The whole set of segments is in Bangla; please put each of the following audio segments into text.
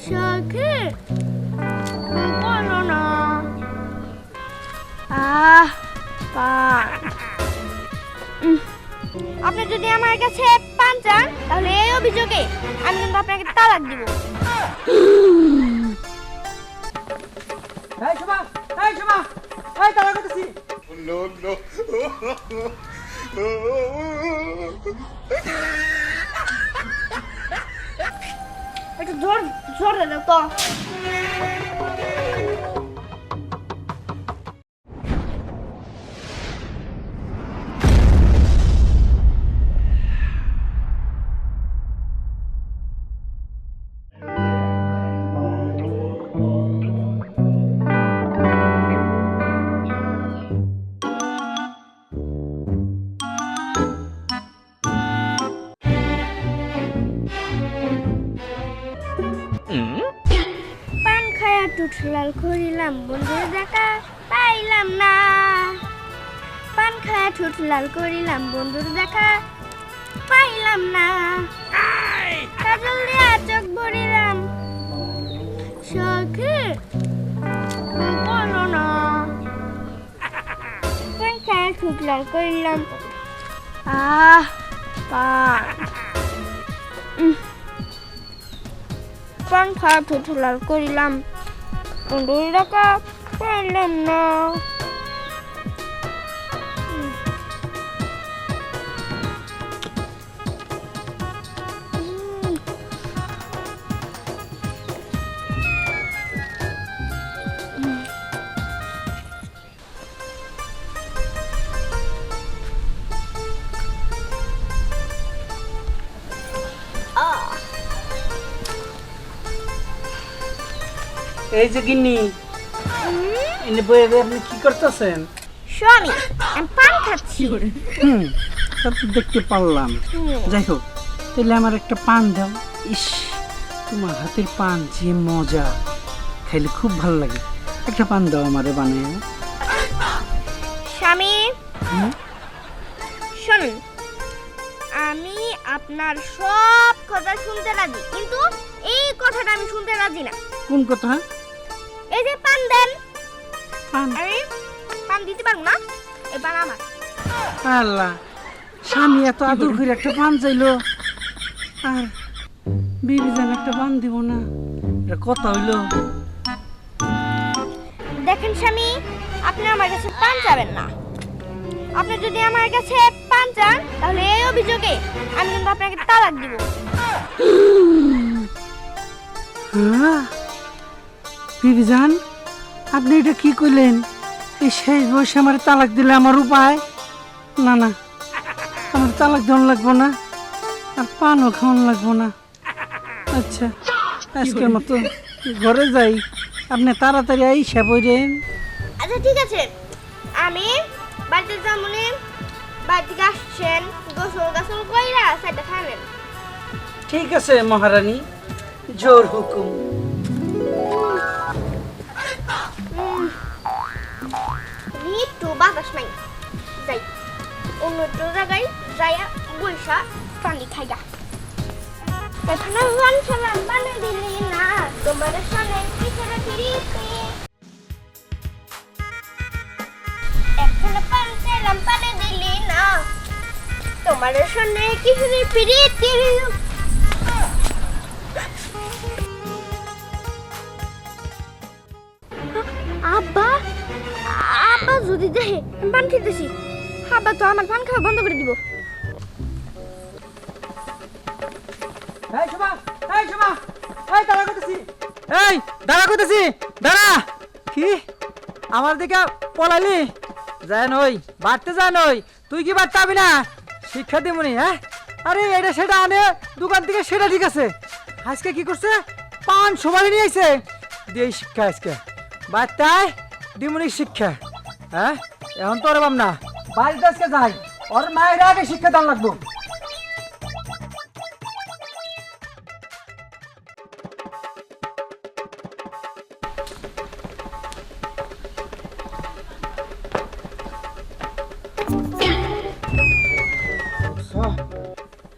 সাথে বলো না। পান। আপনি যদি আমার কাছে পান চান তাহলে এই অভিযোগে আমি কিন্তু আপনাকে তালাক দিব। এই শোভা, এই শোভা, এই তালাক করতেছি। No, no. একটু জোর জোর দাও তো। পান খায়া টুটলাল করিলাম বন্ধুর দেখা পাইলাম না। পান খায়া টুটলাল করিলাম বন্ধুর দেখা পাইলাম না। কাজল দিয়া চোখ ভরিলাম সখী বলো না। পান খায়া টুটলাল করিলাম পান। পান খায়া টুটলাল করিলাম বন্ধুর দেখা পাইলাম না। এই যে গিন্নি, এনে বয়ে বয়ে আপনি কি করতেছেন? স্বামী আমি পান খাচ্ছি। তা তো দেখতে পারলাম। যাই হোক, তাহলে আমার একটা পান দাও। ইস, তোমার হাতের পান যে মজা, খাইলে খুব ভালো লাগে। একটা পান দাও আমারে বানিয়ে। স্বামী শুনুন, আমি আপনার সব কথা শুনতে রাজি, কিন্তু এই কথাটা আমি শুনতে রাজি না। কোন কথা? এই যে পান দেন, পান? আমি পান দিতে পারবো না, এই পান আমার। আল্লাহ, স্বামী এত আদর করে একটা পান চাইলো, আর বিবি যেন একটা পান দিব না, এটা কথা হইলো? দেখেন স্বামী, আপনি আমার কাছে পান চাবেন না। আপনি যদি আমার কাছে পান চান তাহলে এই অভিযোগে আমি কিন্তু আপনাকে তালাক দিব। হ্যাঁ বিবি জান, আপনি এটা কি কইলেন? এই শেষ বয়সে আমার তালাক দিলে আমার উপায়? না না, আমার তালাক দেওয়ান লাগবো না, আর পানও খাওয়ান লাগবো না। আচ্ছা, আজকের মতো ঘরে যাই, আপনি তাড়াতাড়ি আইসা বইরেন। আচ্ছা ঠিক আছে, আমি বাড়িতে যামুনি, বাড়ি থেকে আসছেন, গোসল গাছল কইরা সাইডে খাবেন। ঠিক আছে মহারানী, জোর হুকুম। একটু বাতাস নাই, যাই অন্য একটু জায়গায় যাইয়া বৈশা পানি খাইয়া। এখানে গান খেলাম পানি দিলি না, তোমার সামনে পিছনে ফিরিতে। এখানে পান খেলাম পানি দিলি না, তোমার সামনে পিছনে ফিরিতে। আব্বা, আব্বা যদি দেখে আমি পান খেতেছি, আব্বা তো আমার পান খাওয়া বন্ধ করে দিব। এই শোভা, এই শোভা, এই দাঁড়া করতেছি, এই দাঁড়া করতেছি, দাঁড়া। কি আমার দিকে পলালি? যায় নই, বাড়তে যায় নই, তুই কি বাড়তে পাবি না? শিক্ষা দিমুনি। হ্যাঁ, আরে এটা সেটা আনে দোকান থেকে, সেটা ঠিক আছে। আজকে কি করছে? পান সবারই নিয়ে আইছে, দিয়ে শিক্ষা আজকে বাড়তে দিমুনি শিক্ষা। হ্যাঁ, এখন তো ওর বাম না, বাড়িতে আজকে যাই, ওর মায়ের আগে শিক্ষা দান লাগবো।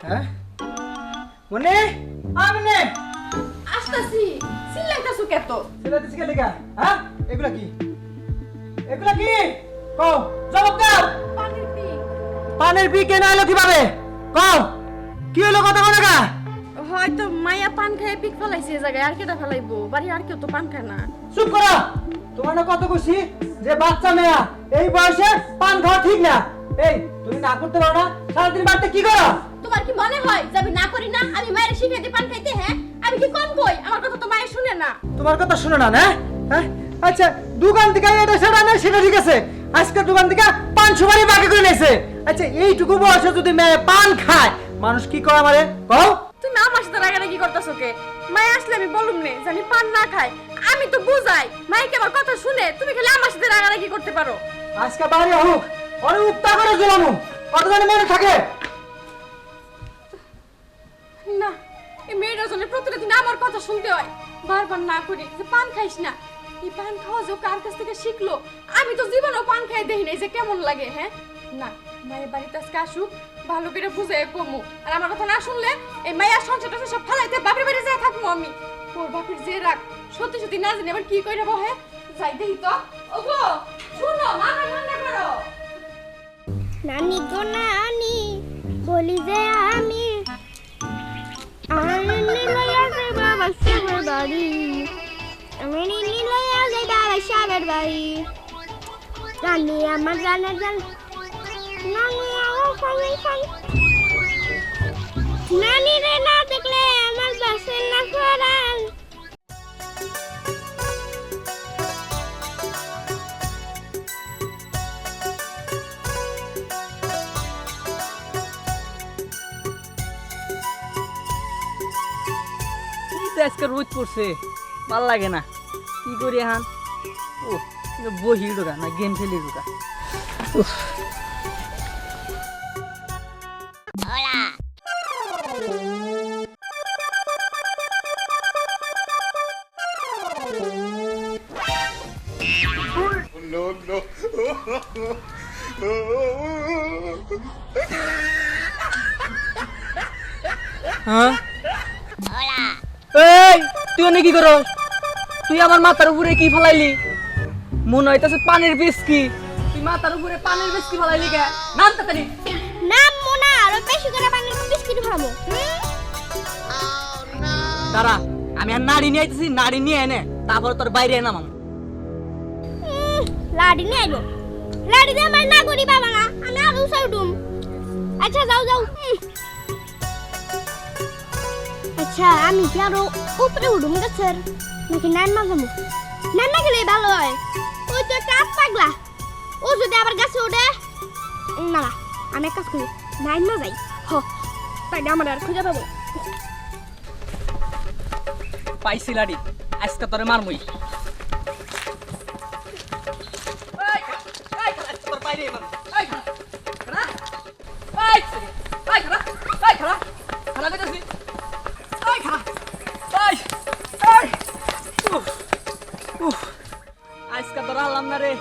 হ্যাঁ মনে, মনে আসতেছি। চিল্লাইতাছো কেত? ছেলেতে শিখে লেখা হ্যাঁ এগুলা কি এগুলা কি কও জবাব দাও পানির পিক। পানের পি কেন এলো কিভাবে কও কি হলো কথা বলে গা হয়তো মায়া পান খায় পিক ফেলাইছে এই জায়গায়, আর কেটা ফেলাইবো? বাড়ি আর কেউ তো পান খায় না। চুপ করো তোমার না কত খুশি যে বাচ্চা মেয়া এই বয়সে পান খাওয়া ঠিক না এই তুমি না করতে পারো না সারাদিন বাড়িতে কি করো তোমার কি মনে হয় যে আমি না করি না? আমি মায়ের শিখাইতে পান খাইতে, হ্যাঁ? আমি কি কম কই? আমার কথা তো মায়ের শুনে না। তোমার কথা শুনো না না হ্যাঁ আচ্ছা দোকান থেকে এটা সেটা না সেটা ঠিক আছে আজকে দোকান থেকে পান সুপারি বাকি করে নিয়েছে আচ্ছা এইটুকু বয়সে যদি মেয়ে পান খায় মানুষ কি করে আমারে কও তুমি আমার সাথে রাগারাগি করতেছো কে? মায়ে আসলে আমি বলুম নে জানি পান না খায়, আমি তো বুঝাই মাইকে আমার কথা শুনে তুমি খালি আমার সাথে রাগারাগি করতে পারো। আজকে বাইরে হোক অনেক উত্তা করে জলামু কত জানি মনে থাকে না, এই মেয়েটা জন্য প্রতিটা দিন আমার কথা শুনতে হয়, বারবার না করি যে পান খাইস না। এই পান খাওয়া যে ও কার কাছ থেকে শিখলো? আমি তো জীবনেও পান খাই দেখি নাই যে কেমন লাগে। হ্যাঁ না, মায়ের বাড়িতে আজকে আসুক, ভালো করে বুঝে কমু। আর আমার কথা না শুনলে এই মায়ের সংসারটা সব ফালাইতে বাপের বাড়ি যেয়ে থাকবো আমি। ওর বাপের যে রাগ, সত্যি সত্যি না জানি আবার কি কইরা বহে। যাই দেখি তো। ওগো শুনো, মাথা ঠান্ডা করো। নানি গো নানি বলি যে আমি আমার নিলয়া যে বাবা সাবের বাড়ি আমার নিলয়া যে বাবা সাবের বাড়ি নানি আমার জানে জান নানি আমার ফানি ফান নানি রে না দেখলে আমার বাসে না করান আজকে রোদ পড়ছে ভাল লাগে না কি করি হান ও বহি ঢোকা না গেম খেলি ঢোকা হ্যাঁ এই তুই অনেক কি করস তুই আমার মাথার উপরে কি ফেলাইলি মনে হইতাছে পানির বিস্কি তুই মাথার উপরে পানির বিস্কি ফেলাইলি কে নাম তাড়াতাড়ি নাম মোনা আরো বেশি করে পানি বিস্কিট খাবো দাঁড়া আমি আর নাড়ি নিয়ে আইতেছি নাড়ি নিয়ে এনে তারপর তোর বাইরে নামাম লাড়ি নিয়ে আইবো লাড়ি দিয়ে আমার না করি বাবা না আমি আরো সাউডুম আচ্ছা যাও যাও আচ্ছা আমি কি আরো উপরে উঠুম গাছের নাকি নাম না যাবো নাম না গেলে ভালো হয় ওই তো একটা পাগলা ও যদি আবার গাছে ওঠে না না আমি এক কাজ করি নাম না যাই হ তাই আমার আর খুঁজে পাবো পাইছি লাড়ি আজকে তোরে মারমুই তোর বাইরে আজকে তোর হারলাম না রে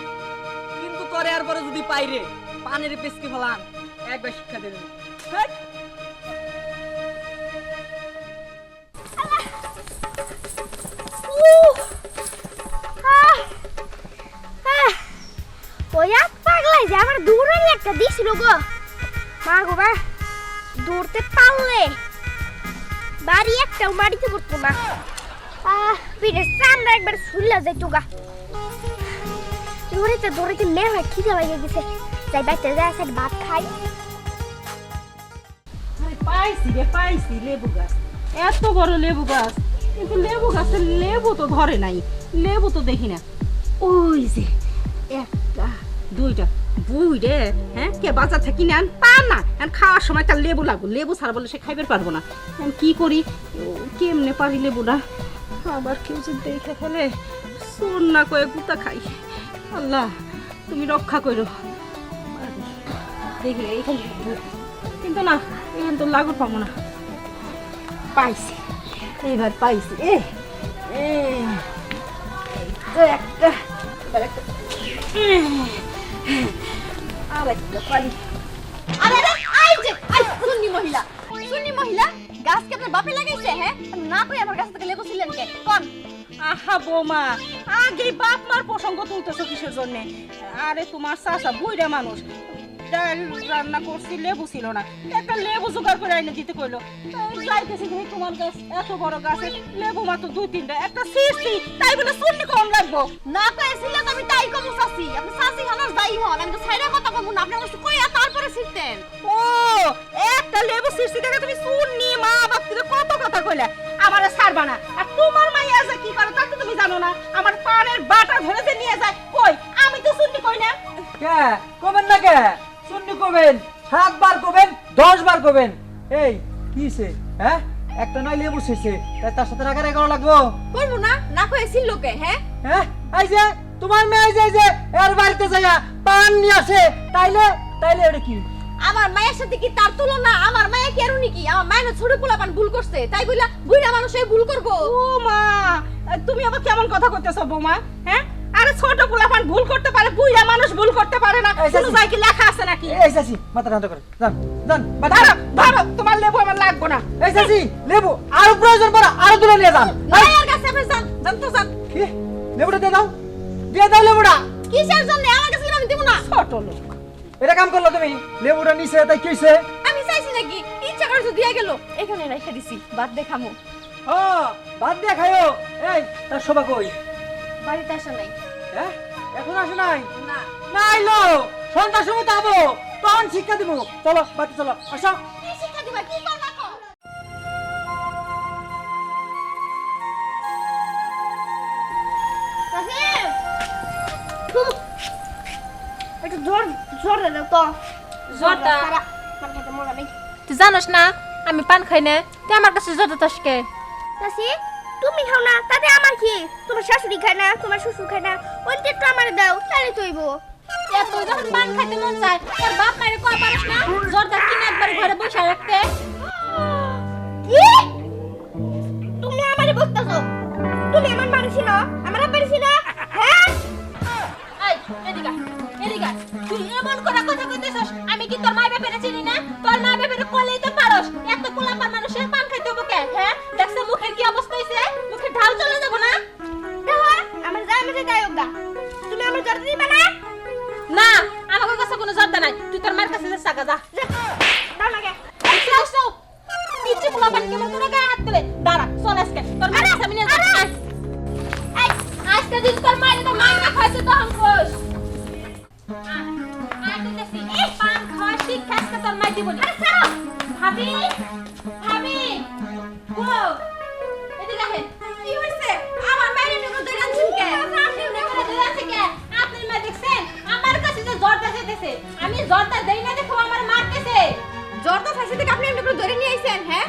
কিন্তু তোরে আর পরে যদি পাই রে পানির পিসকি ফেলান একবার শিক্ষা দেবেন ওই এক পাগলাই যে আমার দূরে একটা দিছিল গো মা গো বা দৌড়তে পারলে বাড়ি একটাও মাটিতে পড়তো না পিঠের চামড়া একবার শুনলা যাইতো গা দৌড়াইতে দৌড়াইতে মেয়ে হয় খিদে লাগে গেছে যাই বাইতে যায় সাইড ভাত খাই পাইছি লেবু গাছ এত বড় লেবু গাছ কিন্তু লেবু গাছের লেবু তো ধরে নাই লেবু তো দেখি না ওই যে একটা দুইটা বুই রে হ্যাঁ কে বাজার থেকে কিনে আন তা না খাওয়ার সময় তার লেবু লাগবো লেবু ছাড়া বলে সে খাইবে পারবো না আমি কি করি কেমনে পারি লেবুটা আবার কেউ যদি দেখে ফেলে শোন না কয়ে গুতা খাই আল্লাহ তুমি রক্ষা করো দেখি এইখানে কিন্তু না এখানে তো লাগু পাবো না পাইছি এইবার পাইছি একটা আর একটা পারি আরে আরে আই যে আই সুন্নি মহিলা গাছ কে আপনার বাপে লাগাইছে হ্যাঁ না কই আমার গাছ থেকে লেবু ছিলেন কে কোন আহা বৌমা, আগে বাপ মার প্রসঙ্গ তুলতেছো কিসের জন্য? আরে তোমার চাচা বুইড়া মানুষ, ডাল রান্না করছি, লেবু ছিল না, একটা লেবু জোগাড় করে এনে দিতে কইলো। যাইতেছি দেখি তোমার গাছ এত বড় গাছে লেবু মাত্র 2-3টা, একটা সিরছি, তাই বলে চুন্নি কম লাগবো। না কইছিলেন আমি তাই কম চাচি, আপনি চাচি হন যাই হন, আমি তো ছাইরা কথা কম না, আপনার কাছে কইয়া তারপরে ছিড়তেন। ও একটা লেবু সিরছি দেখে তুমি চুন্নি মা বাপ থেকে কত কথা কইলে, আমারে ছাড়বা না। আর তোমার মাইয়া যে কি করে তা তো তুমি জানো না, আমার পানের বাটা ধরে যে নিয়ে যায়, কই আমি তো চুন্নি কই না। কে কবেন না কে শুননি কবেন, 7 বার কবেন 10 বার কবেন। এই কিছে হ্যাঁ, একটা নয় লেবু শেষে তাই তার সাথে রাগারাগি করা লাগবো? করবো না, না কইছিল লোকে, হ্যাঁ? হ্যাঁ এই যে তোমার মেয়ে যে এর বাড়িতে যাইয়া পান নিয়ে আসে, তাইলে তাইলে এটা কি? আমার মায়ের সাথে কি তার তুলনা? আমার মায়া কি আরুনি কি? আমার মায়ের ছোট পোলাপান ভুল করছে, তাই বইলা বুইড়া মানুষ এই ভুল করবো? ও মা, তুমি আবার কেমন কথা কইতেছো বৌমা? হ্যাঁ, আরে ছোট পোলাপান ভুল করতে পারে, বুইড়া মানুষ ভুল করতে পারে না, এই কোনো চাচি। জায়গায় কি লেখা আছে নাকি? এই চাচি মাথা ঠান্ডা করে যান যান ধরো ধরো, তোমার লেবু আমার লাগবে না। এই চাচি লেবু আরো প্রয়োজন পড়া আরো দূরে নিয়ে যান। মায়ের কাছে আপনি যান, যান তো যান। কি লেবুটা দিয়ে দাও লেবুটা। কিসের জন্য? আমার কাছে আমি দিব না। ছোট লোক, এটা কাম করলো তুমি, লেবুটা নিছে তাই কি হইছে? আমি চাইছি নাকি, ইচ্ছা করে তো দিয়া গেল, এখানে রেখে দিছি, বাদ দেখামু। ও বাদ দিয়ে খাইও। এই তার শোভা কই? বাড়িতে আসা নাই। হ্যাঁ এখন আসে নাই? না, না আইলো সন্ধ্যার সময় তো আবো, তখন শিক্ষা দিব। চলো বাড়ি চলো, আসো। কি শিক্ষা দিবা? কি করবা কও? চাচি একটু জোর জোর দাও তো। জোরটা? পান খাইতে মজা নেই। তুই জানোস না আমি পান খাই না, তুই আমার কাছে যত তাসকে। চাচি তুমি খাও না, তাতে আমার কি? তোমার শাশুড়ি খায় না, তোমার শ্বশুর খায় না, ওইটা একটু আমার দাও, তাহলে তৈব। তুই যখন পান খাইতে মন চায়, তোর বাপ মায়ের কয় পারিস না জর্দা কিনে একবার ঘরে বসে রাখতে? কি? তুমি আমারে বলতাছো? তুমি আমার মারছি না, আমার পারছি না? হ্যাঁ? এই এদিকে আয়, এদিকে আয়। তুই এমন করে কথা কইতেছস, আমি কি তোর মা বাপেরে চিনি না? তোর মা বাপেরে কইলেই তো পারস। এত পোলাপান মানুষের পান খাইতে হবে কে? হ্যাঁ, দেখছ মুখের কি অবস্থা হইছে? মুখে ঢাল চলে যাব না? দেখো আমার যা আমাকে যাই হোক গা। তুমি আমার জর্দা দিবা না? না, আমার কাছে কোনো জর্দা নাই। তুই তোর মার কাছে যা, সাগা যা। দাও না গে। আসো, পিচ্চি পোলাপান কেমন করে গায়ে হাত তুলে? দাঁড়া, চল আজকে তোর মার কাছে আমি নিয়ে যাবো। আয়, আজকে যদি তোর মায়ের তো মার না খাইছে তখন কোস। পান খাওয়া শিক্ষা আজকে তোর মাই দিব। ভাবি, ভাবি, গো, এদিকে আহেন। কি হইছে? আমার মায়ের এমনি করে আনছেন কে? আপনি এমনি করে ধরে কে? আপনার মা দেখছেন? আমার কাছে যে জর্দা চাইতেছে, আমি জর্দা দেই না দেখো আমার মারতেছে। জর্দা চাইছে দেখে আপনি এমনি করে ধরে নিয়ে আইছেন, হ্যাঁ?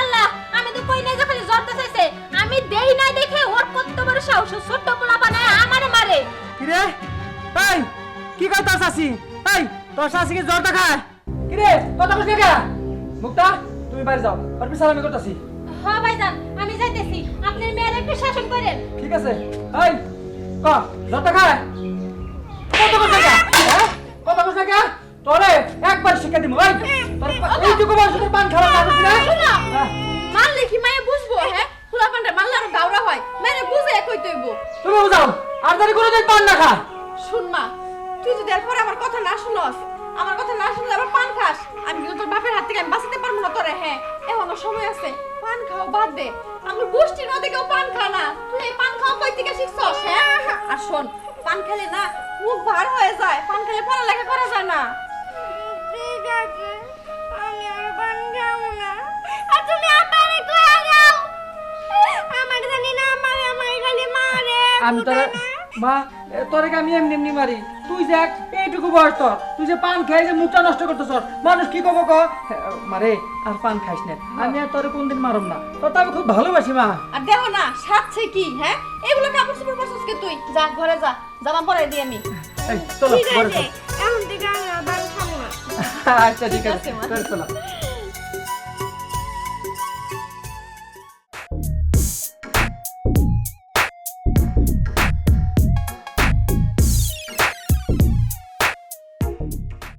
আল্লাহ, আমি তো কই নাই যে খালি জর্দা চাইছে, আমি দেই না দেখে ওর কত বড় সাহস, ছোট পোলা বানায় আমারে মারে। কি রে এই কি কয় তোর শাশি? এই তোর শাশি কি জ্বর দেখায়? কি রে কথা কইছ কে? মুক্তা তুমি বাইরে যাও, আর বিশাল আমি করতেছি। হ্যাঁ ভাইজান, আমি যাইতেছি, আপনার মেয়ের একটু শাসন করেন। ঠিক আছে। এই ক জ্বর দেখায় কত কইছ কে? হ্যাঁ কত কইছ কে? তোরে একবার শিক্ষা দিমু। এই তোর এইটুকু বয়স তোর পান খাওয়া না বুঝছিস না? হ্যাঁ, মারলে কি মায়ে বুঝবো? হ্যাঁ, ফুলাপানটা মারলে আরো গাউরা হয়, মেরে বুঝে কই তৈব। তুমি বুঝাও আর জানি কোনোদিন পান না খা। শুন মা, তুই যদি এরপরে আমার কথা না শুনস, আমার কথা না শুনলে আবার পান খাস, আমি কিন্তু তোর বাপের হাত থেকে আমি বাঁচাতে পারবো না তোরে। হ্যাঁ, এখনো সময় আছে, পান খাওয়া বাদ দে। আমার গোষ্ঠীর মধ্যে কেউ পান খায় না, তুই এই পান খাওয়া কই থেকে শিখছস? হ্যাঁ, আর শোন, পান খেলে না মুখ ভার হয়ে যায়, পান খেলে পড়ালেখা করা যায় না। ঠিক আছে, আমি আর পান খাবো না। আর তুমি আমারে কইয়া দাও। আমার জানি না আমারে খালি মারে। আমি তোর মা তোরে আমি এমনি এমনি মারি, তুই যে এইটুকু বয়স তোর, তুই যে পান খেয়ে যে মুখটা নষ্ট করতেছ, মানুষ কি কব ক মারে আর পান খাইস না, আমি আর তোরে কোনদিন মারম না, তোর তো আমি খুব ভালোবাসি মা। আর দেখো না সাথে কি, হ্যাঁ এগুলো কাপড় চোপড় পরছিস কে তুই? যা ঘরে যা, জামা পরাই দিই আমি। এই চলো ঠিক ঘরে আছে, চলো। এখন থেকে আমি আর পান খাবো না। আচ্ছা ঠিক আছে ঠিক আছে, মা। চলো